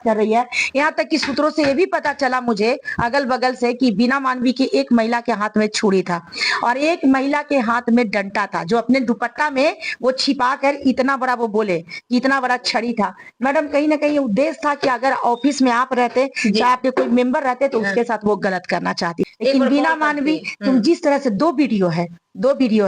कर रही है। यहाँ तक कि सूत्रों से ये भी पता चला मुझे अगल बगल से कि बीना मानवी की एक महिला के हाथ में छुरी था और एक महिला के हाथ में डंडा था, जो अपने दुपट्टा में वो छिपा कर इतना बड़ा वो बोले कि इतना बड़ा छड़ी था। मैडम कहीं ना कहीं उद्देश्य था कि अगर ऑफिस में आप रहते या आपके कोई मेंबर रहते तो उसके साथ वो गलत करना चाहती, लेकिन बीना मानवी तुम जिस तरह से दो वीडियो है,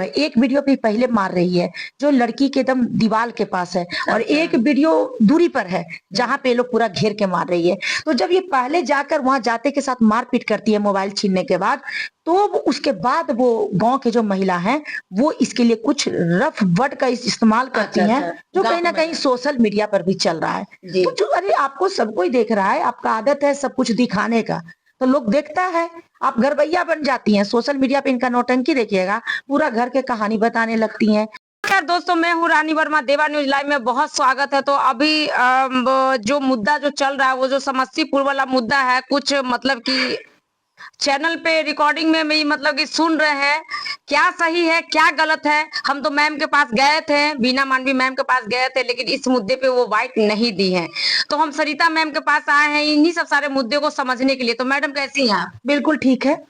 एक वीडियो पे पहले मार रही है जो लड़की के एकदम दीवार के पास है और एक वीडियो दूरी पर है जहां पे लोग पूरा घेर के मार रही है। तो जब ये पहले जाकर वहां जाते के साथ मारपीट करती है मोबाइल छीनने के बाद, तो उसके बाद वो गांव के जो महिला हैं वो इसके लिए कुछ रफ वर्ड का इस्तेमाल करती हैं, जो कहीं ना कहीं सोशल मीडिया पर भी चल रहा है। तो जो अरे आपको सब कोई देख रहा है, आपका आदत है सब कुछ दिखाने का, तो लोग देखता है, आप घरवैया बन जाती हैं। सोशल मीडिया पे इनका नौटंकी देखिएगा, पूरा घर के कहानी बताने लगती हैं। नमस्कार दोस्तों, मैं हूँ रानी वर्मा। देवा न्यूज लाइव में बहुत स्वागत है। तो अभी जो मुद्दा जो चल रहा है वो जो समस्तीपुर वाला मुद्दा है, कुछ मतलब कि चैनल पे रिकॉर्डिंग में भी मतलब कि सुन रहे हैं, क्या सही है क्या गलत है। हम तो मैम के पास गए थे, बीना मानवी मैम के पास गए थे, लेकिन इस मुद्दे पे वो बाइट नहीं दी है। तो हम सरिता मैम के पास आए हैं इन्हीं सब सारे मुद्दे को समझने के लिए। तो मैडम कैसी हैं आप? बिल्कुल ठीक है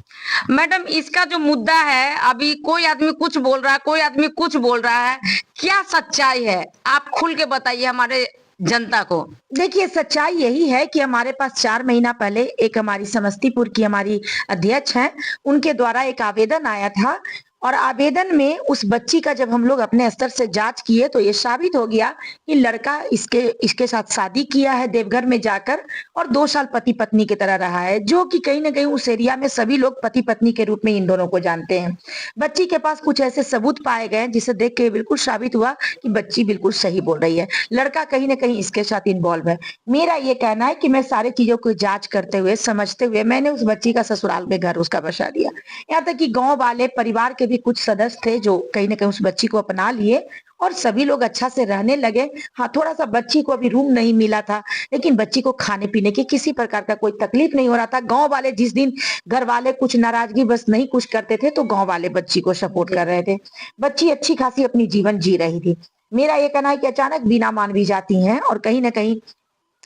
मैडम, इसका जो मुद्दा है, अभी कोई आदमी कुछ बोल रहा है, कोई आदमी कुछ बोल रहा है, क्या सच्चाई है? आप खुल के बताइए हमारे जनता को। देखिए, सच्चाई यही है कि हमारे पास 4 महीना पहले एक हमारी समस्तीपुर की हमारी अध्यक्ष हैं, उनके द्वारा एक आवेदन आया था और आवेदन में उस बच्ची का जब हम लोग अपने स्तर से जांच किए तो ये साबित हो गया कि लड़का इसके साथ शादी किया है देवघर में जाकर और 2 साल पति पत्नी की तरह रहा है, जो कि कहीं ना कहीं उस एरिया में सभी लोग पति पत्नी के रूप में इन दोनों को जानते हैं। बच्ची के पास कुछ ऐसे सबूत पाए गए जिसे देख के बिल्कुल साबित हुआ कि बच्ची बिल्कुल सही बोल रही है, लड़का कहीं ना कहीं इसके साथ इन्वॉल्व है। मेरा ये कहना है कि मैं सारी चीजों को जांच करते हुए समझते हुए मैंने उस बच्ची का ससुराल में घर उसका बसा दिया। यहाँ तक कि गांव वाले परिवार के भी कुछ सदस्य थे जो कहीं ना कहीं उस बच्ची को अपना लिए और सभी लोग अच्छा से रहने लगे। हाँ, थोड़ा सा बच्ची को अभी रूम नहीं मिला था, लेकिन बच्ची को खाने पीने की किसी प्रकार का कोई तकलीफ नहीं हो रहा था। गांव वाले जिस दिन घर वाले कुछ नाराजगी बस नहीं कुछ करते थे तो गांव वाले बच्ची को सपोर्ट कर रहे थे। बच्ची अच्छी खासी अपनी जीवन जी रही थी। मेरा ये कहना है कि अचानक बीना मानवी जाती हैं और कहीं ना कहीं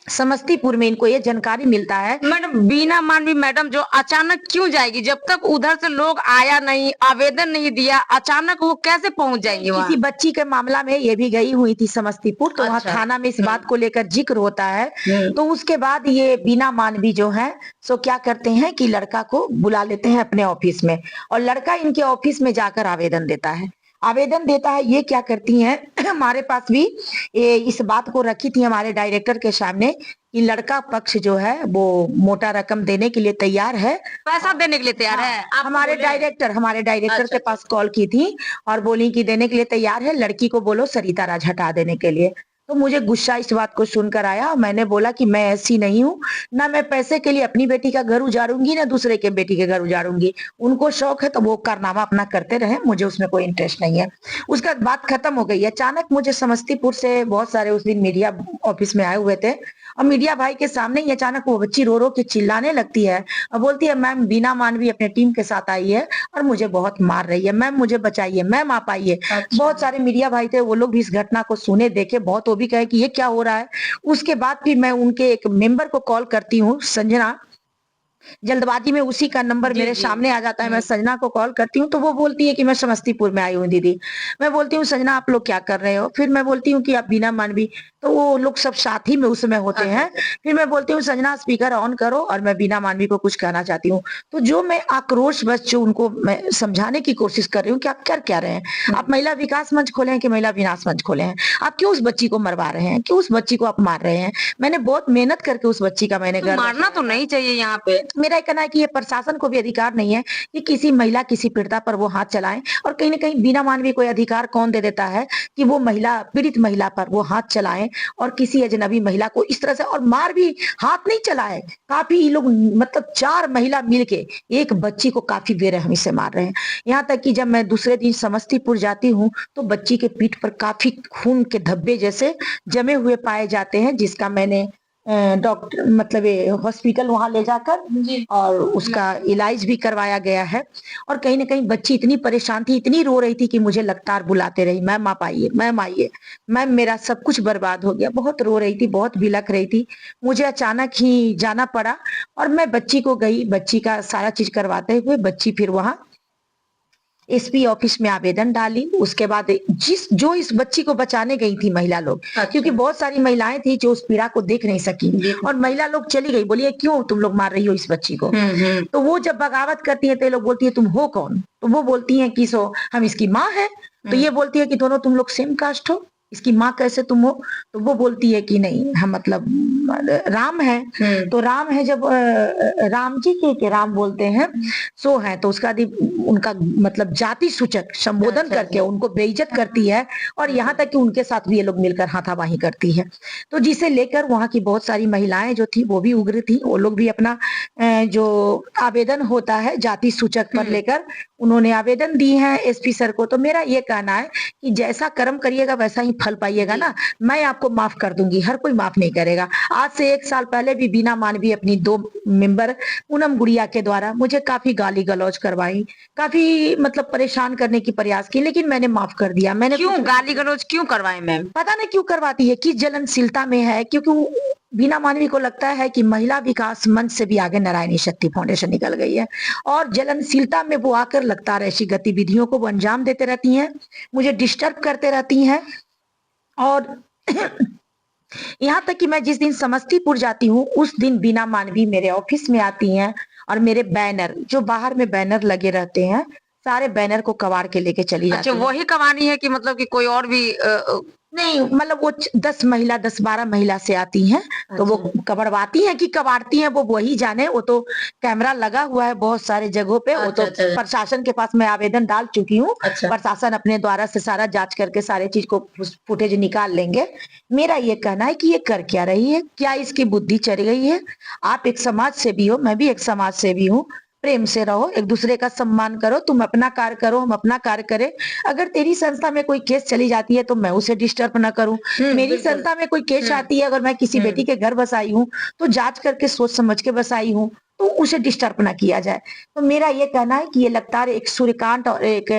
समस्तीपुर में इनको ये जानकारी मिलता है। मैडम, बीना मानवी मैडम जो अचानक क्यों जाएगी? जब तक उधर से लोग आया नहीं, आवेदन नहीं दिया, अचानक वो कैसे पहुंच जाएंगे वहाँ? किसी बच्ची के मामला में ये भी गई हुई थी समस्तीपुर, तो वहाँ थाना में इस बात को लेकर जिक्र होता है। तो उसके बाद ये बीना मानवी जो है सो क्या करते हैं कि लड़का को बुला लेते हैं अपने ऑफिस में और लड़का इनके ऑफिस में जाकर आवेदन देता है। ये क्या करती हैं हमारे पास भी इस बात को रखी थी हमारे डायरेक्टर के सामने कि लड़का पक्ष जो है वो मोटा रकम देने के लिए तैयार है, पैसा देने के लिए तैयार है। आप हमारे डायरेक्टर के पास कॉल की थी और बोली कि देने के लिए तैयार है, लड़की को बोलो सरिता राज हटा देने के लिए। तो मुझे गुस्सा इस बात को सुनकर आया और मैंने बोला कि मैं ऐसी नहीं हूँ, ना मैं पैसे के लिए अपनी बेटी का घर उजाड़ूंगी ना दूसरे के बेटी के घर उजाड़ूंगी। उनको शौक है तो वो कारनामा अपना करते रहे, मुझे उसमें कोई इंटरेस्ट नहीं है। उसका बात खत्म हो गई। अचानक मुझे समस्तीपुर से बहुत सारे उस दिन मीडिया ऑफिस में आए हुए थे और मीडिया भाई के सामने ही अचानक वो बच्ची रो रो के चिल्लाने लगती है और बोलती है मैम बीना मानवी अपने टीम के साथ आई है और मुझे बहुत मार रही है, मैम मुझे बचाइए, मैम आप आइए। बहुत सारे मीडिया भाई थे, वो लोग भी इस घटना को सुने देखे, बहुत वो भी कहे कि ये क्या हो रहा है। उसके बाद फिर मैं उनके एक मेंबर को कॉल करती हूँ, संजना, जल्दबाजी में उसी का नंबर मेरे सामने आ जाता है। मैं संजना को कॉल करती हूँ तो वो बोलती है कि मैं समस्तीपुर में आई हूँ दीदी। मैं बोलती हूँ संजना आप लोग क्या कर रहे हो? फिर मैं बोलती हूँ कि आप बीना मानवी, तो वो लोग सब साथ ही में उस समय होते हैं। फिर मैं बोलती हूँ संजना स्पीकर ऑन करो और मैं बीना मानवी को कुछ कहना चाहती हूँ। तो जो मैं आक्रोश बस जो उनको मैं समझाने की कोशिश कर रही हूँ कि आप कर क्या रहे हैं, आप महिला विकास मंच खोले हैं कि महिला विनाश मंच खोले हैं? आप क्यों उस बच्ची को मरवा रहे हैं, क्यों उस बच्ची को आप मार रहे हैं? मैंने बहुत मेहनत करके उस बच्ची का मैंने घर मारना तो नहीं चाहिए यहाँ पे। मेरा कहना है कि ये प्रशासन को भी अधिकार नहीं है कि किसी महिला किसी पीड़िता पर वो हाथ चलाएं और कहीं ना कहीं बीना मानवी कोई अधिकार कौन दे देता है कि वो महिला पीड़ित महिला पर वो हाथ चलाएं और किसी अजनबी महिला को इस तरह से और मार भी हाथ नहीं चलाए। काफी लोग मतलब 4 महिला मिलके एक बच्ची को काफी बेरहमी से मार रहे हैं। यहाँ तक कि जब मैं दूसरे दिन समस्तीपुर जाती हूँ तो बच्ची के पीठ पर काफी खून के धब्बे जैसे जमे हुए पाए जाते हैं, जिसका मैंने डॉक्टर मतलब ये हॉस्पिटल वहां ले जाकर जी। और उसका इलाज भी करवाया गया है। और कहीं ना कहीं बच्ची इतनी परेशान थी, इतनी रो रही थी कि मुझे लगातार बुलाते रही, मैम आप आइए, मैम आइए, मैम मेरा सब कुछ बर्बाद हो गया। बहुत रो रही थी, बहुत बिलख रही थी। मुझे अचानक ही जाना पड़ा और मैं बच्ची को गई, बच्ची का सारा चीज करवाते हुए बच्ची फिर वहां एसपी ऑफिस में आवेदन डाली। उसके बाद जो इस बच्ची को बचाने गई थी महिला लोग, क्योंकि बहुत सारी महिलाएं थी जो उस पीड़ा को देख नहीं सकी और महिला लोग चली गई, बोलिए क्यों तुम लोग मार रही हो इस बच्ची को। तो वो जब बगावत करती है तो ये लोग बोलती है तुम हो कौन, तो वो बोलती है कि सो हम इसकी माँ है। तो ये बोलती है कि दोनों तुम लोग सेम कास्ट हो, इसकी माँ कैसे तुम हो। तो वो बोलती है कि नहीं हम मतलब राम है। तो राम है जब राम जी के राम बोलते हैं सो है, तो उसका उनका मतलब जाति सूचक संबोधन करके उनको बेइज्जत करती है और यहाँ तक कि उनके साथ भी ये लोग मिलकर हाथापाई करती है। तो जिसे लेकर वहां की बहुत सारी महिलाएं जो थी वो भी उग्र थी। वो लोग भी अपना जो आवेदन होता है जाति सूचक पर लेकर उन्होंने आवेदन दी है एसपी सर को। तो मेरा ये कहना है कि जैसा कर्म करिएगा वैसा ही फल पाइएगा ना। मैं आपको माफ कर दूंगी, हर कोई माफ नहीं करेगा। आज से 1 साल पहले भी बीना मानवी अपनी 2 मेंबर पूनम गुड़िया के द्वारा मुझे काफी गाली गलौज करवाई, काफी मतलब परेशान करने की प्रयास की, लेकिन मैंने माफ कर दिया। मैंने क्यों गाली गलौज क्यों करवाए मैम? पता नहीं क्यों करवाती है, किस जलनशीलता में है, क्योंकि बीना मानवी को लगता है कि महिला विकास मंच से भी आगे नारायणी शक्ति फाउंडेशन निकल गई है और जलनशीलता में वो आकर लगातार ऐसी गतिविधियों को वो अंजाम देते रहती हैं, मुझे डिस्टर्ब करते रहती हैं। और यहाँ तक कि मैं जिस दिन समस्तीपुर जाती हूँ उस दिन बीना मानवी मेरे ऑफिस में आती हैं और मेरे बैनर जो बाहर में बैनर लगे रहते हैं सारे बैनर को कबाड़ के लेके चली जाती अच्छा है। वही कहानी है कि मतलब कि कोई और भी नहीं मतलब वो 10-12 महिला से आती हैं तो वो कबड़वाती हैं कि कबाड़ती हैं वो वही जाने। वो तो कैमरा लगा हुआ है बहुत सारे जगहों पे। वो तो प्रशासन के पास मैं आवेदन डाल चुकी हूँ। प्रशासन अपने द्वारा से सारा जांच करके सारे चीज को फुटेज निकाल लेंगे। मेरा ये कहना है कि ये कर क्या रही है, क्या इसकी बुद्धि चढ़ गई है। आप एक समाज सेवी हो, मैं भी एक समाज सेवी हूँ। प्रेम से रहो, एक दूसरे का सम्मान करो, तुम अपना कार्य करो हम अपना कार्य करें। अगर तेरी संस्था में कोई केस चली जाती है तो मैं उसे डिस्टर्ब ना करूं। मेरी संस्था में कोई केस आती है, अगर मैं किसी बेटी के घर बसाई हूँ तो जांच करके सोच समझ के बसाई हूँ, तो उसे डिस्टर्ब ना किया जाए। तो मेरा ये कहना है कि ये लगातार एक सूर्यकांत और एक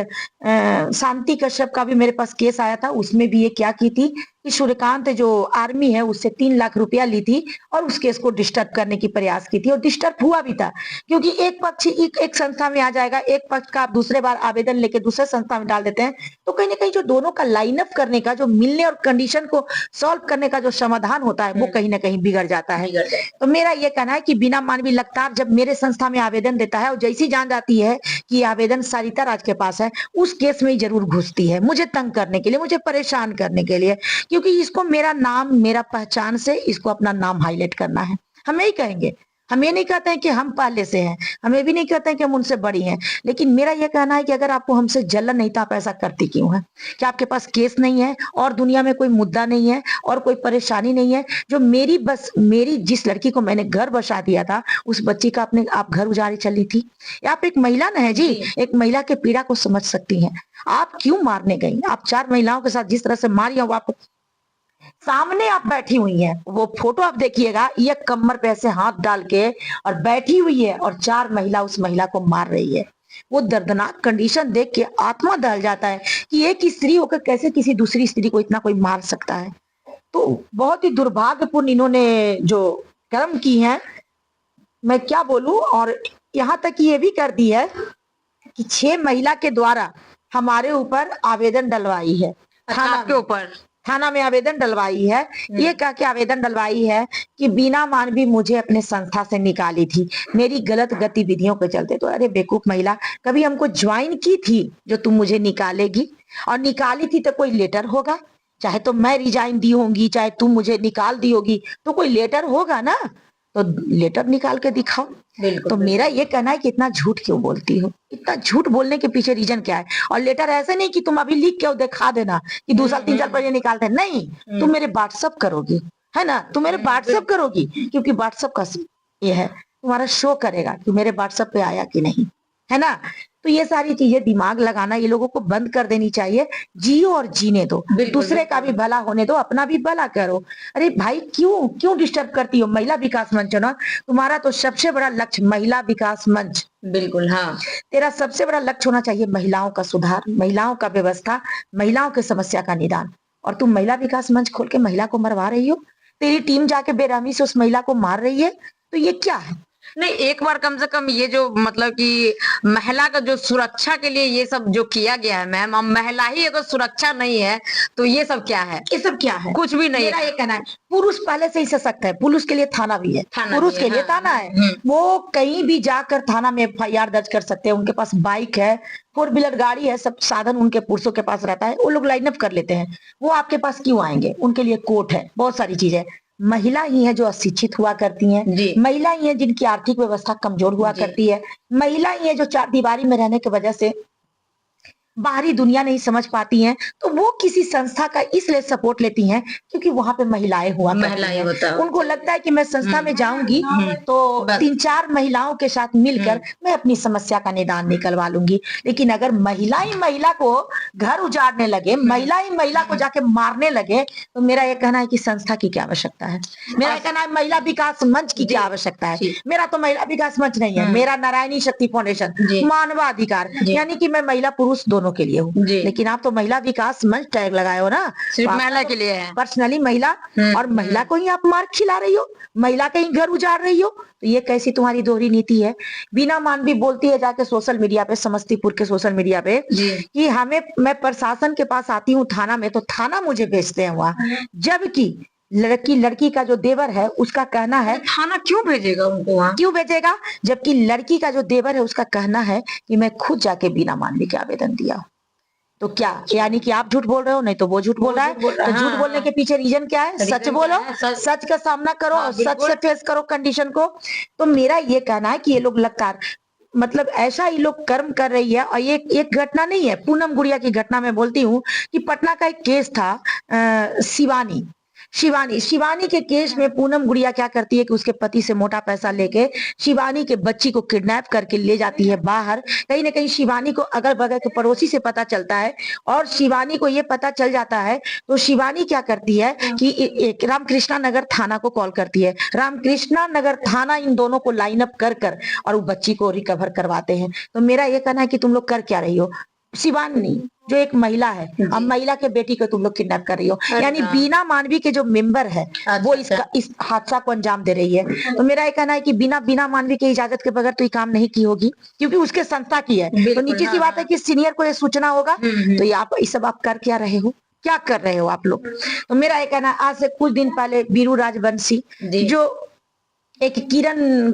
शांति कश्यप का भी मेरे पास केस आया था। उसमें भी ये क्या की थी कि सूर्यकांत जो आर्मी है उससे 3 लाख रुपया ली थी और उस केस को डिस्टर्ब करने की प्रयास की थी और डिस्टर्ब हुआ भी था। क्योंकि एक पक्ष एक संस्था में आ जाएगा, एक पक्ष का आप दूसरे बार आवेदन लेके दूसरे संस्था में डाल देते हैं, तो कहीं ना कहीं जो दोनों का लाइन अप करने का जो मिलने और कंडीशन को सॉल्व करने का जो समाधान होता है वो कहीं ना कहीं बिगड़ जाता है। तो मेरा ये कहना है कि बिना मानवी लगातार जब मेरे संस्था में आवेदन देता है और जैसी जान जाती है कि आवेदन सरिता राज के पास है उस केस में ही जरूर घुसती है, मुझे तंग करने के लिए, मुझे परेशान करने के लिए। क्योंकि इसको मेरा नाम मेरा पहचान से इसको अपना नाम हाईलाइट करना है। हम यही कहेंगे, हम ये नहीं कहते हैं कि हम पहले से हैं, हम ये भी नहीं कहते हैं कि हम उनसे बड़ी हैं, लेकिन मेरा ये कहना है कि अगर आपको हमसे जलन नहीं तो आप ऐसा करती क्यों है। क्या आपके पास केस नहीं है और दुनिया में कोई मुद्दा नहीं है और कोई परेशानी नहीं है जो मेरी जिस लड़की को मैंने घर बसा दिया था उस बच्ची का अपने आप घर उजाड़े चली थी। आप एक महिला ना है जी, एक महिला के पीड़ा को समझ सकती हैं। आप क्यों मारने गई? आप 4 महिलाओं के साथ जिस तरह से मारी हो, आप सामने आप बैठी हुई हैं, वो फोटो आप देखिएगा, ये कमर पे ऐसे हाथ डाल के और बैठी हुई है और 4 महिला उस महिला को मार रही है। वो दर्दनाक कंडीशन देख के आत्मा दहल जाता है कि एक स्त्री होकर कैसे किसी दूसरी स्त्री को इतना कोई मार सकता है। तो बहुत ही दुर्भाग्यपूर्ण इन्होंने जो कर्म की है, मैं क्या बोलूं। और यहाँ तक ये भी कर दी है कि 6 महिला के द्वारा हमारे ऊपर आवेदन डलवाई है, थाना के ऊपर थाना में आवेदन डलवाई है। ये कह के आवेदन डलवाई है कि बीना मानवी मुझे अपने संस्था से निकाली थी मेरी गलत गतिविधियों के चलते। तो अरे बेवकूफ महिला, कभी हमको ज्वाइन की थी जो तुम मुझे निकालेगी? और निकाली थी तो कोई लेटर होगा, चाहे तो मैं रिजाइन दी होंगी चाहे तुम मुझे निकाल दी होगी, तो कोई लेटर होगा ना, तो लेटर निकाल के दिखाओ। तो मेरा ये कहना है कि इतना झूठ क्यों बोलती हो? इतना झूठ बोलने के पीछे रीजन क्या है? और लेटर ऐसे नहीं कि तुम अभी लिख के दिखा देना कि 2 साल 3 साल पहले निकालते हैं, नहीं, तुम मेरे व्हाट्सअप करोगी, है ना, तुम मेरे व्हाट्सअप करोगी, क्योंकि व्हाट्सअप का ये है तुम्हारा शो करेगा कि मेरे व्हाट्सएप पे आया कि नहीं। है ना? तो ये सारी चीजें दिमाग लगाना ये लोगों को बंद कर देनी चाहिए। जियो और जीने दो, बिल्कुल, दूसरे का भी भला होने दो, अपना भी भला करो। अरे भाई क्यों क्यों डिस्टर्ब करती हो? महिला विकास मंच है ना, तुम्हारा तो सबसे बड़ा लक्ष्य महिला विकास मंच। बिल्कुल, हाँ। तेरा सबसे बड़ा लक्ष्य होना चाहिए महिलाओं का सुधार, महिलाओं का व्यवस्था, महिलाओं की समस्या का निदान। और तुम महिला विकास मंच खोल के महिला को मरवा रही हो। तेरी टीम जाके बेरहमी से उस महिला को मार रही है, तो ये क्या है? नहीं, एक बार कम से कम ये जो मतलब कि महिला का जो सुरक्षा के लिए ये सब जो किया गया है मैम, अब महिला ही अगर सुरक्षा नहीं है, तो ये सब क्या है? ये सब क्या है? कुछ भी नहीं मेरा है। ये कहना है, पुरुष पहले से ही सशक्त है, पुरुष के लिए थाना भी है, थाना पुरुष भी के है, लिए हाँ, थाना है। वो कहीं भी जाकर थाना में एफआईआर दर्ज कर सकते हैं, उनके पास बाइक है, फोर व्हीलर गाड़ी है, सब साधन उनके पुरुषों के पास रहता है, वो लोग लाइन अप कर लेते हैं। वो आपके पास क्यों आएंगे? उनके लिए कोर्ट है, बहुत सारी चीजें। महिला ही है जो अशिक्षित हुआ करती हैं, जी। महिला ही है जिनकी आर्थिक व्यवस्था कमजोर हुआ जी। करती है, महिला ही है जो चार दीवारी में रहने की वजह से बाहरी दुनिया नहीं समझ पाती हैं, तो वो किसी संस्था का इसलिए सपोर्ट लेती हैं क्योंकि वहां पे महिलाएं हुआ करती महिलाएं हैं। होता है। उनको लगता है कि मैं संस्था में जाऊंगी तो बस। 3-4 महिलाओं के साथ मिलकर मैं अपनी समस्या का निदान निकलवा लूंगी। लेकिन अगर महिला ही महिला को घर उजाड़ने लगे, महिला ही महिला को जाके मारने लगे, तो मेरा ये कहना है कि संस्था की क्या आवश्यकता है? मेरा ये कहना है महिला विकास मंच की क्या आवश्यकता है? जी। मेरा तो महिला विकास मंच नहीं है, मेरा नारायणी शक्ति फाउंडेशन जी। मानवाधिकार, जी। यानी कि मैं महिला पुरुष दोनों के लिए हूँ। जी। लेकिन आप तो महिला विकास मंच टैग लगाए हो ना, सिर्फ तो महिला के लिए है। पर्सनली महिला, और महिला को ही आप मार खिला रही हो, महिला का ही घर उजाड़ रही हो, तो ये कैसी तुम्हारी दोहरी नीति है? बीना मानवी बोलती है जाके सोशल मीडिया पे, समस्तीपुर के सोशल मीडिया पे, जी। कि मैं प्रशासन के पास आती हूँ थाना में, तो थाना मुझे भेजते हैं वहां, जबकि लड़की का जो देवर है उसका कहना है, थाना क्यों भेजेगा उनको वहाँ? क्यों भेजेगा? जबकि लड़की का जो देवर है उसका कहना है कि मैं खुद जाके बिना मानवी के आवेदन दिया हूं। तो क्या यानी कि आप झूठ बोल रहे हो? नहीं तो वो झूठ बोल रहा है। तो झूठ हाँ, बोलने के पीछे रीजन क्या है? रीजन सच क्या बोलो, है? सच का सामना करो, हाँ, और सच बिल्कुल। से फेस करो कंडीशन को। तो मेरा ये कहना है कि ये लोग लगातार मतलब ऐसा ही लोग कर्म कर रही है। और ये एक घटना नहीं है, पूनम गुड़िया की घटना मैं बोलती हूँ कि पटना का एक केस था, शिवानी के केस में पूनम गुड़िया क्या करती है कि उसके पति से मोटा पैसा लेके शिवानी के बच्ची को किडनैप करके ले जाती है बाहर। कहीं ना कहीं शिवानी को अगल बगल के पड़ोसी से पता चलता है, और शिवानी को ये पता चल जाता है, तो शिवानी क्या करती है कि एक रामकृष्णा नगर थाना को कॉल करती है। रामकृष्णा नगर थाना इन दोनों को लाइन अप कर और वो बच्ची को रिकवर करवाते हैं। तो मेरा ये कहना है कि तुम लोग कर क्या रही हो? शिवानी जो एक महिला है, अब महिला के बेटी को तुम लोग किडनैप कर रही हो, यानी बीना मानवी के जो मेंबर है वो इस हादसा को अंजाम दे रही है। तो मेरा ये कहना है कि बिना मानवी के इजाजत के बगैर तो ये काम नहीं की होगी, क्योंकि उसके संस्था की है। तो नीचे सी बात है कि सीनियर को ये सूचना होगा। तो ये आप ये सब आप कर क्या रहे हो? क्या कर रहे हो आप लोग? तो मेरा ये कहना है, आज से कुछ दिन पहले बीरू राजवंशी जो एक किरण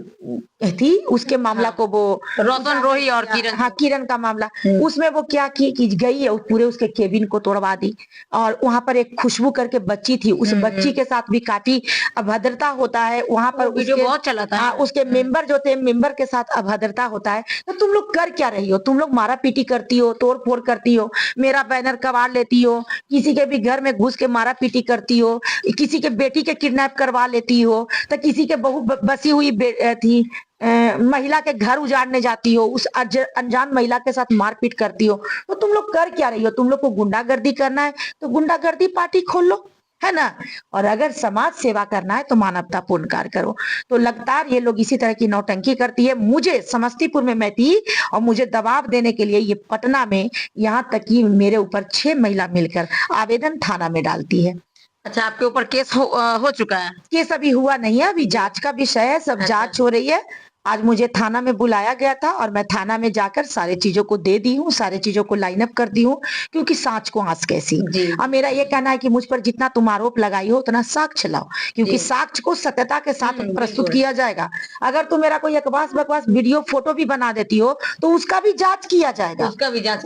थी, उसके मामला को वो रोशन रोही और किरण, हाँ किरण का मामला, उसमें वो क्या की कि गई है, पूरे उसके केबिन को तोड़वा दी, और वहां पर एक खुशबू करके बच्ची थी, उस बच्ची के साथ भी काफी अभद्रता होता है वहां पर। वीडियो बहुत चला था। हाँ, उसके मेंबर जो थे, मेंबर के साथ अभद्रता होता है। तो तुम लोग कर क्या रही हो? तुम लोग मारा पीटी करती हो, तोड़ फोड़ करती हो, मेरा बैनर कबाड़ लेती हो, किसी के भी घर में घुस के मारा पीटी करती हो, किसी के बेटी के किडनैप करवा लेती हो, तो किसी के बहू बसी हुई थी महिला के घर उजाड़ने जाती हो, उस अनजान महिला के साथ मारपीट करती हो। तो तुम लोग कर क्या रही हो? तुम लोग को गुंडागर्दी करना है तो गुंडागर्दी पार्टी खोल लो, है ना? और अगर समाज सेवा करना है तो मानवतापूर्ण कार्य करो। तो लगातार ये लोग इसी तरह की नौटंकी करती है। मुझे समस्तीपुर में मैं थी और मुझे दबाव देने के लिए ये पटना में, यहाँ तक कि मेरे ऊपर 6 महिला मिलकर आवेदन थाना में डालती है। अच्छा, आपके ऊपर केस हो चुका है? केस अभी हुआ नहीं है, अभी जांच का विषय है, सब जांच हो रही है। आज मुझे थाना में बुलाया गया था और मैं थाना में जाकर सारे चीजों को दे दी हूँ, सारे चीजों को लाइन अप कर दी हूँ, क्योंकि सांच को आंच कैसी। अब मेरा ये कहना है कि मुझ पर जितना तुम आरोप लगाई हो उतना साक्ष्य लाओ, क्योंकि साक्ष्य को सत्यता के साथ प्रस्तुत किया जाएगा। अगर तुम मेरा कोई बकवास वीडियो फोटो भी बना देती हो तो उसका भी जांच किया जाएगा, उसका भी जांच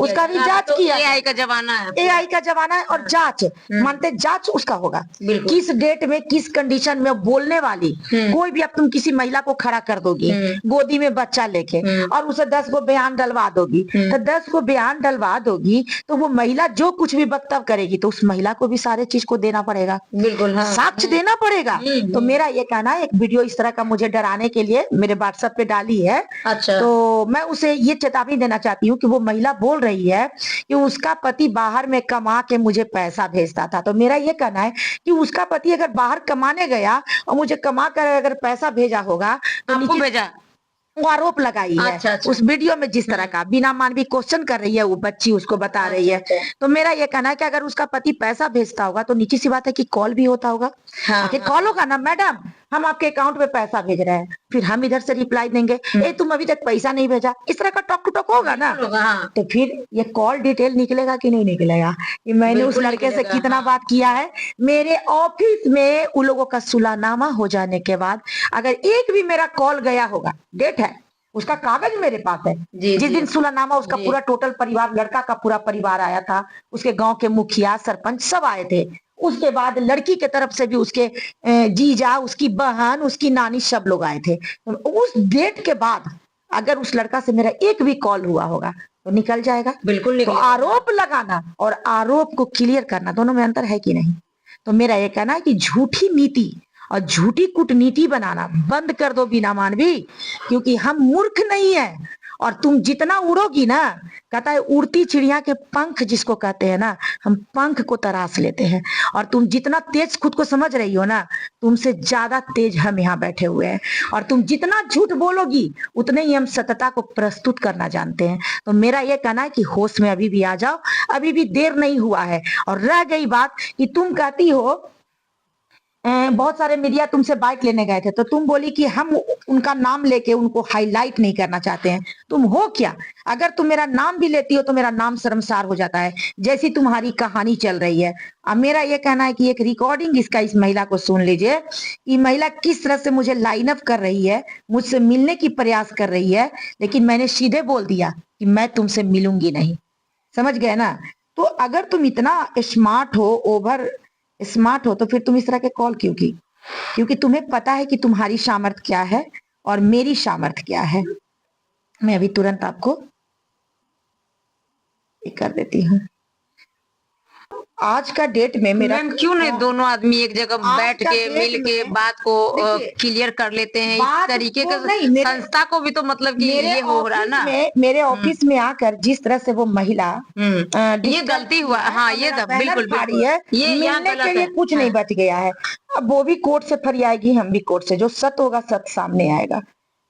किया। एआई का जमाना है, एआई का जमाना है, और जांच मानते जांच उसका होगा, किस डेट में किस कंडीशन में बोलने वाली कोई भी। अब तुम किसी महिला को खड़ा कर दोगी गोदी में बच्चा लेके और उसे 10 गो बयान डलवा दोगी, तो 10 गो बयान डलवा दोगी तो वो महिला जो कुछ भी वक्तव्य करेगी तो उस महिला को भी सारे चीज को देना पड़ेगा, बिल्कुल, हाँ। साक्ष्य देना पड़ेगा। तो मेरा ये कहना है, एक वीडियो इस तरह का मुझे डराने के लिए मेरे व्हाट्सएप पे डाली है। अच्छा। तो मैं उसे ये चेतावनी देना चाहती हूँ कि वो महिला बोल रही है कि उसका पति बाहर में कमा के मुझे पैसा भेजता था। तो मेरा ये कहना है कि उसका पति अगर बाहर कमाने गया और मुझे कमा कर अगर पैसा भेजा होगा तो आपको निश्चित भेजा? वो आरोप लगाई है। अच्छा, अच्छा। उस वीडियो में जिस तरह का बिना मानवी क्वेश्चन कर रही है वो बच्ची उसको बता रही है। तो मेरा ये कहना है कि अगर उसका पति पैसा भेजता होगा तो निश्चित सी बात है कि कॉल भी होता होगा। आखिर कॉल होगा ना, मैडम हम आपके अकाउंट में पैसा भेज रहे हैं, फिर हम इधर से रिप्लाई देंगे, ए तुम अभी तक पैसा नहीं भेजा, इस तरह का टॉक टू टॉक होगा ना। तो फिर ये कॉल डिटेल निकलेगा कि नहीं निकलेगा कि मैंने उस लड़के से कितना बात किया है। मेरे ऑफिस में उन लोगों का सुलहनामा हो जाने के बाद अगर एक भी मेरा कॉल गया होगा, डेट है, उसका कागज मेरे पास है। जिस दिन सुलहनामा उसका पूरा टोटल परिवार, लड़का का पूरा परिवार आया था, उसके गांव के मुखिया सरपंच सब आए थे। उसके बाद लड़की के तरफ से भी उसके जीजा, उसकी बहन, उसकी नानी सब लोग आए थे। तो उस डेट के बाद अगर उस लड़का से मेरा एक भी कॉल हुआ होगा तो निकल जाएगा। बिल्कुल तो आरोप लगाना और आरोप को क्लियर करना दोनों में अंतर है कि नहीं। तो मेरा ये कहना है कि झूठी नीति और झूठी कूटनीति बनाना बंद कर दो बिना मानवी, क्योंकि हम मूर्ख नहीं है। और तुम जितना उड़ोगी ना, कहता है उड़ती चिड़िया के पंख जिसको कहते हैं ना, हम पंख को तराश लेते हैं। और तुम जितना तेज खुद को समझ रही हो ना, तुमसे ज्यादा तेज हम यहाँ बैठे हुए हैं। और तुम जितना झूठ बोलोगी उतने ही हम सत्यता को प्रस्तुत करना जानते हैं। तो मेरा यह कहना है कि होश में अभी भी आ जाओ, अभी भी देर नहीं हुआ है। और रह गई बात कि तुम कहती हो बहुत सारे मीडिया तुमसे बाइक लेने गए थे तो तुम बोली कि हम उनका नाम लेके उनको हाईलाइट नहीं करना चाहते हैं। तुम हो क्या? अगर तुम मेरा नाम भी लेती हो तो मेरा नाम शर्मसार हो जाता है, जैसी तुम्हारी कहानी चल रही है। अब मेरा यह कहना है कि एक रिकॉर्डिंग इसका इस महिला को सुन लीजिए कि महिला किस तरह से मुझे लाइन अप कर रही है, मुझसे मिलने की प्रयास कर रही है, लेकिन मैंने सीधे बोल दिया कि मैं तुमसे मिलूंगी नहीं। समझ गए ना? तो अगर तुम इतना स्मार्ट हो, ओवर स्मार्ट हो, तो फिर तुम इस तरह के कॉल क्यों की? क्योंकि तुम्हें पता है कि तुम्हारी सामर्थ्य क्या है और मेरी सामर्थ्य क्या है। मैं अभी तुरंत आपको ये कर देती हूँ। आज का डेट में मेरा क्यों नहीं दोनों आदमी एक जगह बैठ के मिल के बात को क्लियर कर लेते हैं? इस तरीके का संस्था को भी तो मतलब कि ये हो रहा है ना। मेरे ऑफिस में आकर जिस तरह से वो महिला ये गलती हुआ, हाँ ये बिल्कुल है, ये मिलने के लिए कुछ नहीं बच गया है। अब वो भी कोर्ट से फरियाएगी, हम भी कोर्ट से, जो सत्य होगा सत्य सामने आएगा।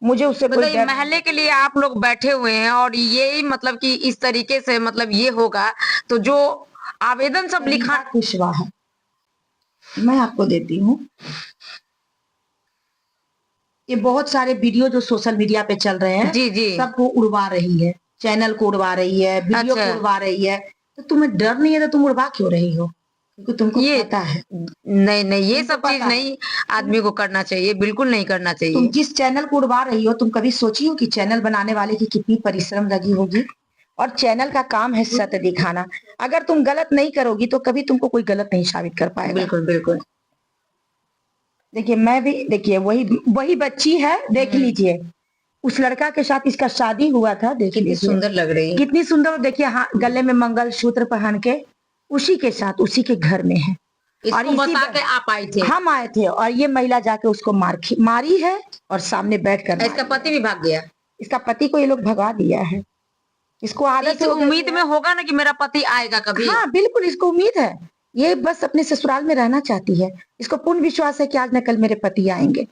मुझे उससे कोई डर महल्ले के लिए आप लोग बैठे हुए हैं और यही मतलब कि इस तरीके से मतलब ये होगा तो जो आवेदन सब लिखा कुशवाहा है, मैं आपको देती हूँ। ये बहुत सारे वीडियो जो सोशल मीडिया पे चल रहे हैं, जी जी, सबको उड़वा रही है, चैनल को उड़वा रही है, वीडियो को उड़वा रही है। तो तुम्हें डर नहीं है तो तुम उड़वा क्यों रही हो? क्योंकि तुमको पता है। नहीं नहीं, ये सब चीज नहीं आदमी को करना चाहिए, बिल्कुल नहीं करना चाहिए। तुम जिस चैनल को उड़वा रही हो, तुम कभी सोची हो कि चैनल बनाने वाले की कितनी परिश्रम लगी होगी? और चैनल का काम है सत्य दिखाना। अगर तुम गलत नहीं करोगी तो कभी तुमको कोई गलत नहीं साबित कर पाएगा। बिल्कुल बिल्कुल। देखिए मैं भी, देखिए वही बच्ची है, देख लीजिए उस लड़का के साथ इसका शादी हुआ था। देखिए कितनी सुंदर लग रही है, कितनी सुंदर। देखिए हाँ, गले में मंगलसूत्र पहन के उसी के साथ उसी के घर में है। और बता के आप आए थे? हम आए थे और ये महिला जाके उसको मारी है और सामने बैठ कर। इसका पति भी भाग गया? इसका पति को ये लोग भगा दिया है। इसको आदत से उम्मीद में होगा ना कि मेरा पति आएगा कभी। हाँ बिल्कुल, इसको उम्मीद है। ये बस अपने ससुराल में रहना चाहती है। इसको पूर्ण विश्वास है कि आज न कल मेरे पति आएंगे।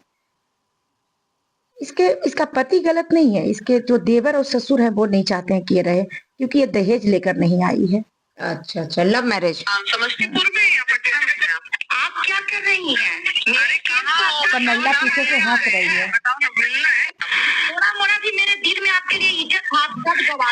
इसका पति गलत नहीं है, इसके जो देवर और ससुर है वो नहीं चाहते हैं कि ये रहे, क्योंकि ये दहेज लेकर नहीं आई है। अच्छा अच्छा, लव मैरिज। समस्तीपुर में या पटना में? आप क्या कर रही हैं? महिला पीछे से हंस रही है। थोड़ा मोड़ा भी मेरे दिल में आपके लिए इज्जत हाथ सब गवा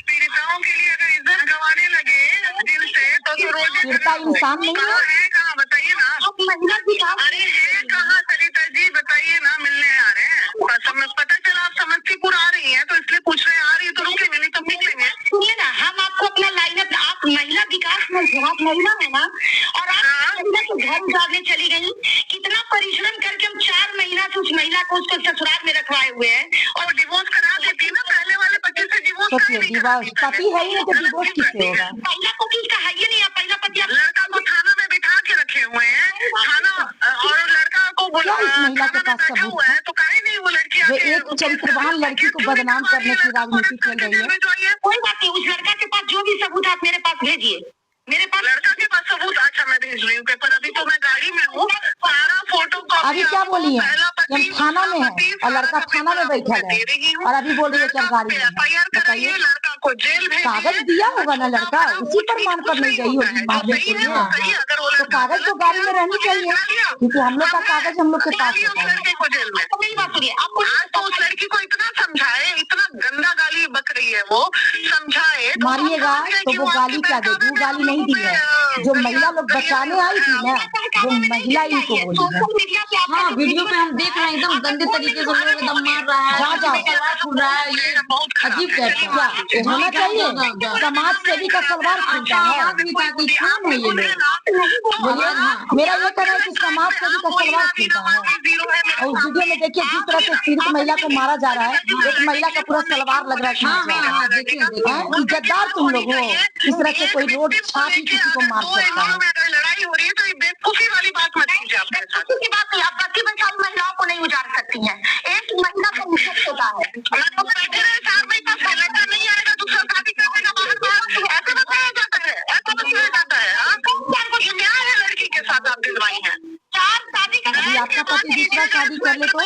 पीड़िताओं के लिए अगर इज्जत गवाने लगे दिल से तो रोज पीड़िता इंसान नहीं है। कहाँ बताइए ना। आप महिला की अरे है कहाँ सरिता जी, बताइए ना, मिलने आ रहे हैं। पता चला आप समस्तीपुर आ रही हैं तो इसलिए पूछ रहे हैं। आ रही है तो रुकेंगे, नहीं तो निकलेंगे। सुनिए ना, हम आपको अपना लाइनअप, आप महिला विकास मंत्री, आप महिला है ना, और आप घर उजाड़ने चली गई। कितना परिश्रम करके हम 4 महीना कि उस महिला को उसको ससुराल में रखवाए हुए हैं, और डिवोर्स करा देती ना, पहले वाले पति से डिवोर्स सोचिए, डिवोर्स पति है ही नहीं तो डिवोर्स किससे होगा? पहला पति उसका है ही नहीं है, पहला पति लड़का को थाना में बिठा के रखे हुए हैं, थाना, और लड़का को क्या इस महिला के पास सबूत हुआ है, तो काहे नहीं वो लड़की जो एक चरित्रवान लड़की को बदनाम करने की राजनीति चल रही है? कोई बात नहीं, उस लड़का के पास जो भी सबूत आप मेरे पास भेजिए, मेरे पास लड़का के पास सबूत। अच्छा, मैं भेज रही हूँ पेपर, अभी तो मैं गाड़ी में हूँ, सारा फोटो अभी क्या बोली है कि हम थाना में है और लड़का थाना में बैठा है, और अभी बोल रही है कि हम गाड़ी में हैं। बताइए, लड़का को जेल भेजिए। कागज दिया होगा ना लड़का, उसी प्रमाण पर नहीं गई होगी मामले के लिए, तो कागज तो गाड़ी में रहनी चाहिए, क्योंकि हम लोग का कागज हम लोग के पास होता है। लड़के को जेल में, मेरी बात सुनिए, आपको आज तो उस लड़की को इतना समझाए, इतना गंदा गाली बक रही है वो, समझाए तो मारिएगा तो वो गाली क्या देगी? वो गाली नहीं दी है, जो महिला लोग बचाने आई थी ना, वो महिला ही को बोली है। हाँ, वीडियो में हम देख रहे हैं एकदम गंदे तरीके से लोग एकदम मार रहा है, जा जाओ, सलवार खुल रहा है, ये अजीब टाइप का क्या होना चाहिए? समाज सेवी का सलवार खुलता है। आदमी था कि कौन है ये लोग? बोलिए, मेरा ये कहना है कि समाज सेवी का सलवार खुलता है। और उस वीडियो में देखिए जिस तरह से पीड़ित महिला को मारा जा रहा है, एक महिला का पूरा सलवार लग रहा है। हाँ, देखिए इज्जतदार तुम लोग हो, इस तरह से कोई रोड छाप ही किसी को मार सकता है। लड़ाई हो रही है तो ये बेवकूफी वाली बात मत कीजिए अपने साथ। की बात नहीं, आप 25 महिलाओं को नहीं उजाड़ सकती हैं, एक महिला को मुश्किल होता है। तो बैठे रहे 4 महीने तक, लड़का नहीं आएगा दूसरा शादी कर देगा, बाहर ऐसे बताया जाता है, ऐसा बताया जाता है। ये न्याय है लड़की के साथ आप दिलवाई है। 4 शादी कर, अभी आपका पति दूसरा शादी कर ले तो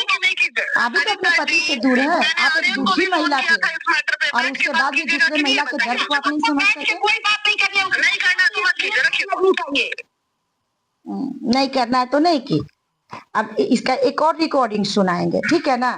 अभी तो अपने पति से दूर है, आप एक दूसरी महिला थे, और उसके बाद भी दूसरे महिला के दर्द को आप नहीं समझ सके। कोई बात नहीं करनी, नहीं करना तो मत कीजिए, रखिए। नहीं करना है तो नहीं की। अब इसका एक और रिकॉर्डिंग सुनाएंगे, ठीक है ना?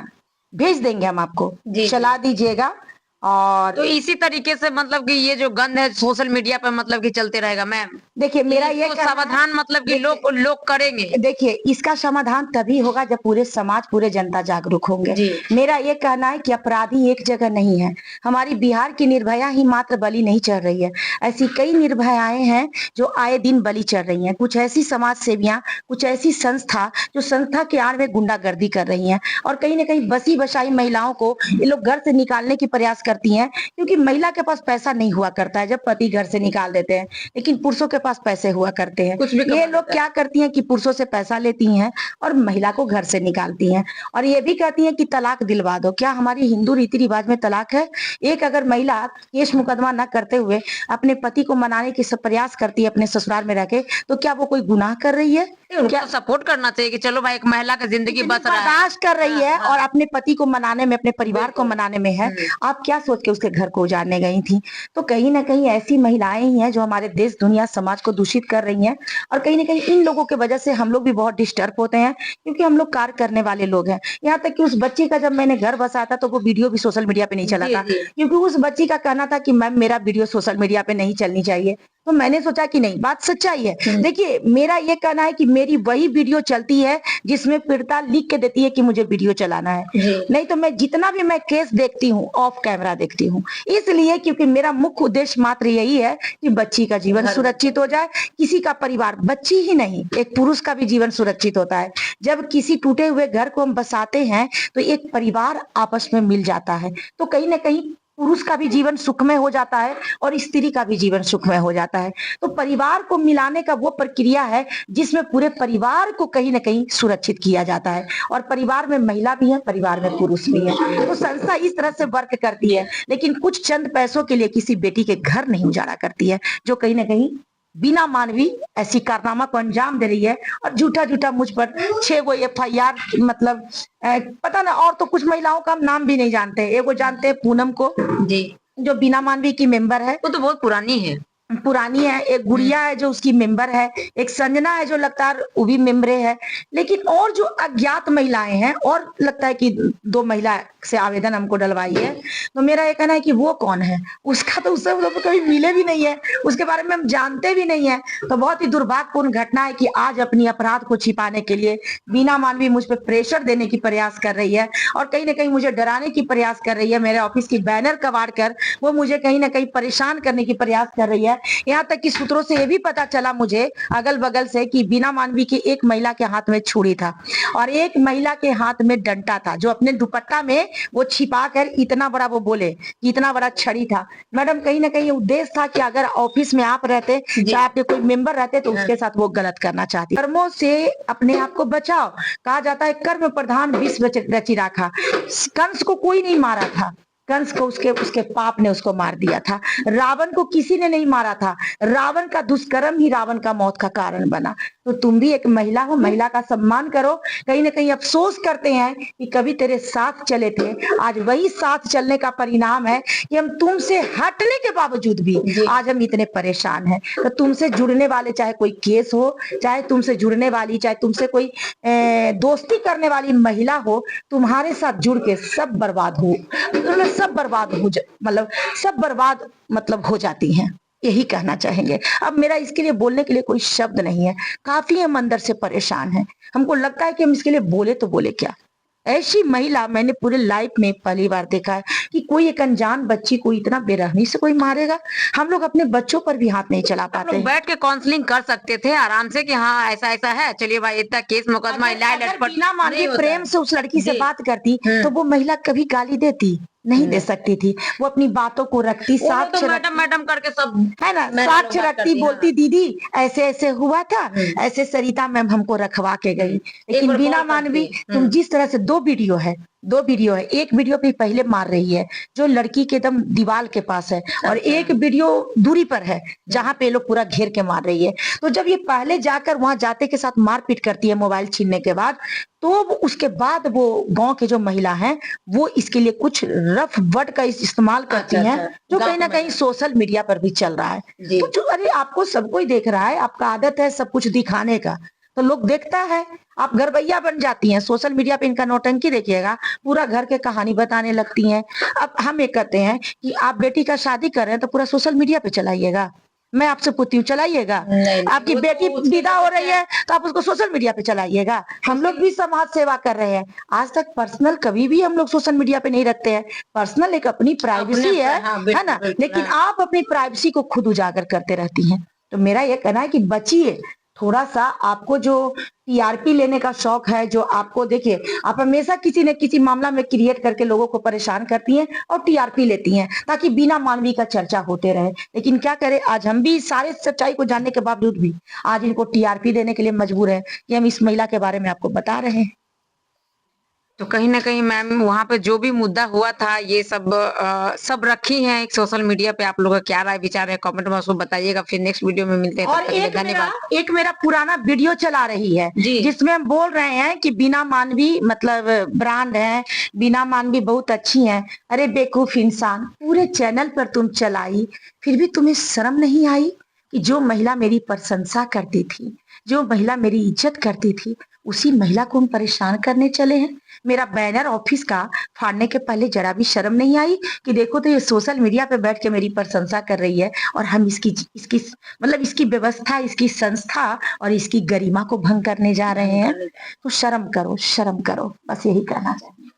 भेज देंगे हम आपको, चला दीजिएगा। और तो इसी तरीके से मतलब कि ये जो गंद है सोशल मीडिया पे मतलब कि चलते रहेगा मैम। देखिए, मेरा ये तो समाधान मतलब कि लोग करेंगे। देखिए, इसका समाधान तभी होगा जब पूरे समाज, पूरे जनता जागरूक होंगे। मेरा ये कहना है कि अपराधी एक जगह नहीं है। हमारी बिहार की निर्भया ही मात्र बलि नहीं चढ़ रही है, ऐसी कई निर्भयाएं हैं जो आए दिन बलि चढ़ रही हैं। कुछ ऐसी समाज सेवियां, कुछ ऐसी संस्था जो संस्था के आड़ में गुंडागर्दी कर रही हैं, और कहीं ना कहीं बसी बसाई महिलाओं को ये लोग घर से निकालने की प्रयास करती हैं, क्योंकि महिला के पास पैसा नहीं हुआ करता है जब पति घर से निकाल देते हैं, लेकिन पुरुषों के पास पैसे हुआ करते हैं। ये लोग क्या करती हैं कि पुरुषों से पैसा लेती हैं और महिला को घर से निकालती हैं, और ये भी कहती हैं कि तलाक दिलवा दो। क्या हमारी हिंदू रीति रिवाज में तलाक है? एक अगर महिला केस मुकदमा न करते हुए अपने पति को मनाने की प्रयास करती है अपने ससुराल में रहकर, तो क्या वो कोई गुनाह कर रही है? क्या सपोर्ट करना चाहिए कि चलो भाई एक महिला की जिंदगी बच रहा है, बर्दाश्त कर रही है और अपने पति को मनाने में, अपने परिवार को मनाने में है। आप क्या सोच के उसके घर को उजाड़ने गई थी? तो कहीं ना कहीं ऐसी महिलाएं ही हैं जो हमारे देश, दुनिया, समाज को दूषित कर रही हैं, और कहीं ना कहीं इन लोगों की वजह से हम लोग भी बहुत डिस्टर्ब होते हैं, क्योंकि हम लोग कार्य करने वाले लोग हैं। यहाँ तक कि उस बच्ची का जब मैंने घर बसाया था तो वो वीडियो भी सोशल मीडिया पे नहीं चला था, क्योंकि उस बच्ची का कहना था कि मैम मेरा वीडियो सोशल मीडिया पे नहीं चलनी चाहिए। तो मैंने सोचा कि नहीं, बात सच्चाई है। देखिए, मेरा ये कहना है कि मेरी वही वीडियो चलती है जिसमें पीड़िता लिख के देती है कि मुझे वीडियो चलाना है। नहीं तो मैं जितना भी मैं केस देखती हूँ ऑफ कैमरा देखती हूँ, इसलिए क्योंकि मेरा मुख्य उद्देश्य मात्र यही है कि बच्ची का जीवन सुरक्षित हो जाए, किसी का परिवार, बच्ची ही नहीं एक पुरुष का भी जीवन सुरक्षित होता है। जब किसी टूटे हुए घर को हम बसाते हैं तो एक परिवार आपस में मिल जाता है, तो कहीं ना कहीं पुरुष का भी जीवन सुखमय हो जाता है और स्त्री का भी जीवन सुखमय हो जाता है। तो परिवार को मिलाने का वो प्रक्रिया है जिसमें पूरे परिवार को कहीं ना कहीं सुरक्षित किया जाता है, और परिवार में महिला भी है, परिवार में पुरुष भी है। तो संस्था इस तरह से वर्क करती है, लेकिन कुछ चंद पैसों के लिए किसी बेटी के घर नहीं उजाड़ा करती है, जो कहीं ना कहीं बिना मानवी ऐसी कारनामा को अंजाम दे रही है। और झूठा झूठा मुझ पर 6 गो FIR, मतलब पता ना, और तो कुछ महिलाओं का हम नाम भी नहीं जानते। एगो जानते हैं पूनम को जी, जो बिना मानवी की मेंबर है, वो तो बहुत पुरानी है। एक गुड़िया है जो उसकी मेंबर है, एक संजना है जो लगातार वो भी मेंबरे है, लेकिन और जो अज्ञात महिलाएं हैं, और लगता है कि 2 महिला से आवेदन हमको डलवाई है। तो मेरा ये कहना है कि वो कौन है, उसका तो उससे तो कभी मिले भी नहीं है, उसके बारे में हम जानते भी नहीं है। तो बहुत ही दुर्भाग्यपूर्ण घटना है कि आज अपनी अपराध को छिपाने के लिए बीना मानवी मुझ पर प्रेशर देने की प्रयास कर रही है, और कहीं ना कहीं मुझे डराने की प्रयास कर रही है। मेरे ऑफिस की बैनर कबाड़ कर वो मुझे कहीं ना कहीं परेशान करने की प्रयास कर रही है। यहाँ तक कि सूत्रों से ये भी पता चला मुझे अगल बगल से कि बीना मानवी की एक महिला के हाथ में छुरी था और एक महिला के हाथ में डंडा था, जो अपने दुपट्टा में वो छिपा कर इतना बड़ा वो बोले कि इतना बड़ा छड़ी था। मैडम कहीं ना कहीं उद्देश्य था कि अगर ऑफिस में आप रहते, चाहे आपके कोई मेंबर रहते, तो उसके साथ वो गलत करना चाहती। कर्मों से अपने आप को बचाओ। कहा जाता है कर्म प्रधान विश्व रचि राखा। कंस को कोई नहीं मारा था, कंस को उसके पाप ने उसको मार दिया था। रावण को किसी ने नहीं मारा था, रावण का दुष्कर्म ही रावण का मौत का कारण बना। तो तुम भी एक महिला हो, महिला का सम्मान करो। कहीं ना कहीं अफसोस करते हैं कि कभी तेरे साथ चले थे, आज वही साथ चलने का परिणाम है कि हम तुमसे हटने के बावजूद भी आज हम इतने परेशान हैं। तो तुमसे जुड़ने वाले, चाहे कोई केस हो, चाहे तुमसे जुड़ने वाली, चाहे तुमसे कोई दोस्ती करने वाली महिला हो, तुम्हारे साथ जुड़ के सब बर्बाद हो, सब बर्बाद हो, मतलब सब बर्बाद मतलब हो जाती हैं। यही कहना चाहेंगे। अब मेरा इसके लिए बोलने के लिए कोई शब्द नहीं है, काफी हम अंदर से परेशान हैं। हमको लगता है कि हम इसके लिए बोले तो बोले क्या। ऐसी महिला मैंने पूरे लाइफ में पहली बार देखा है कि कोई एक अनजान बच्ची को इतना बेरहमी से कोई मारेगा। हम लोग अपने बच्चों पर भी हाथ नहीं चला पाते। बैठ के काउंसलिंग कर सकते थे आराम से कि हाँ ऐसा ऐसा है, चलिए भाई इतना केस मुकदमा बिना मांगे प्रेम से उस लड़की से बात करती तो वो महिला कभी गाली देती नहीं दे सकती थी। वो अपनी बातों को रखती, साक्ष्य मैडम करके सब है ना, साक्ष्य रखती, बोलती दीदी ऐसे ऐसे हुआ था, ऐसे सरिता मैम हमको रखवा के गई। लेकिन बीना मानवी तुम जिस तरह से दो वीडियो है, एक वीडियो पे पहले मार रही है जो लड़की के एकदम दीवार के पास है, और एक वीडियो दूरी पर है जहाँ पे लोग पूरा घेर के मार रही है। तो जब ये पहले जाकर वहां जाते के साथ मारपीट करती है मोबाइल छीनने के बाद, तो उसके बाद वो गांव के जो महिला हैं वो इसके लिए कुछ रफ वर्ड का इस्तेमाल करती हैं, जो कहीं ना कहीं सोशल मीडिया पर भी चल रहा है। तो जो अरे आपको सब कोई देख रहा है, आपका आदत है सब कुछ दिखाने का, तो लोग देखता है, आप घरवैया बन जाती हैं। सोशल मीडिया पे इनका नौटंकी देखिएगा, पूरा घर के कहानी बताने लगती हैं। अब हम ये कहते हैं कि आप बेटी का शादी कर रहे हैं तो पूरा सोशल मीडिया पे चलाइएगा। मैं आपसे पूछती हूँ, चलाइएगा? आपकी बेटी विदा हो रही है तो आप उसको सोशल मीडिया पे चलाइएगा। हम लोग भी समाज सेवा कर रहे हैं, आज तक पर्सनल कभी भी हम लोग सोशल मीडिया पे नहीं रखते हैं। पर्सनल एक अपनी प्राइवेसी है ना, लेकिन आप अपनी प्राइवेसी को खुद उजागर करते रहती हैं। तो मेरा ये कहना है कि बचिए थोड़ा सा। आपको जो टीआरपी लेने का शौक है, जो आपको देखिए, आप हमेशा किसी न किसी मामला में क्रिएट करके लोगों को परेशान करती हैं और टीआरपी लेती हैं ताकि बिना मानवी का चर्चा होते रहे। लेकिन क्या करें, आज हम भी सारे सच्चाई को जानने के बावजूद भी आज इनको टीआरपी देने के लिए मजबूर है कि हम इस महिला के बारे में आपको बता रहे हैं। तो कहीं ना कहीं मैम वहाँ पे जो भी मुद्दा हुआ था ये सब रखी हैं एक सोशल मीडिया पे। आप लोगों का क्या राय विचार है कमेंट में उसको बताइएगा। फिर नेक्स्ट वीडियो में मिलते हैं। और एक मेरा पुराना वीडियो चला रही है जिसमें हम बोल रहे हैं कि बीना मानवी मतलब ब्रांड है, बीना मानवी बहुत अच्छी है। अरे बेवकूफ इंसान, पूरे चैनल पर तुम चलाई, फिर भी तुम्हें शर्म नहीं आई कि जो महिला मेरी प्रशंसा करती थी, जो महिला मेरी इज्जत करती थी, उसी महिला को हम परेशान करने चले हैं। मेरा बैनर ऑफिस का फाड़ने के पहले जरा भी शर्म नहीं आई कि देखो तो ये सोशल मीडिया पे बैठ के मेरी प्रशंसा कर रही है और हम इसकी मतलब इसकी व्यवस्था, इसकी संस्था और इसकी गरिमा को भंग करने जा रहे हैं। तो शर्म करो, शर्म करो, बस यही कहना चाहिए।